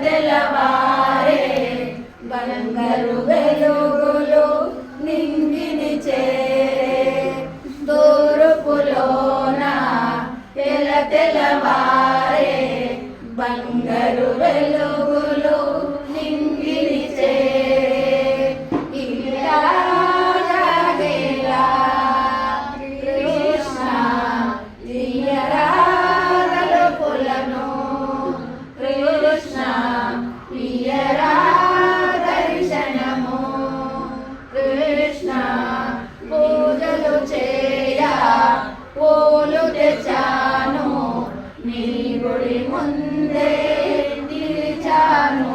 తెల్లవారే బంగారు వెలుగులు నింగిని చేరే తూర్పులోన తెల్లవారే బంగారు వెలుగులు నింగిని చేరే ఇలా జాగేలా కృష్ణ తీయరా తలుపులను కృష్ణ తీయరా దర్శనము కృష్ణ పూజలు చేయ పూలు తెచ్చాను నీ గుడి ముందే నిలిచాను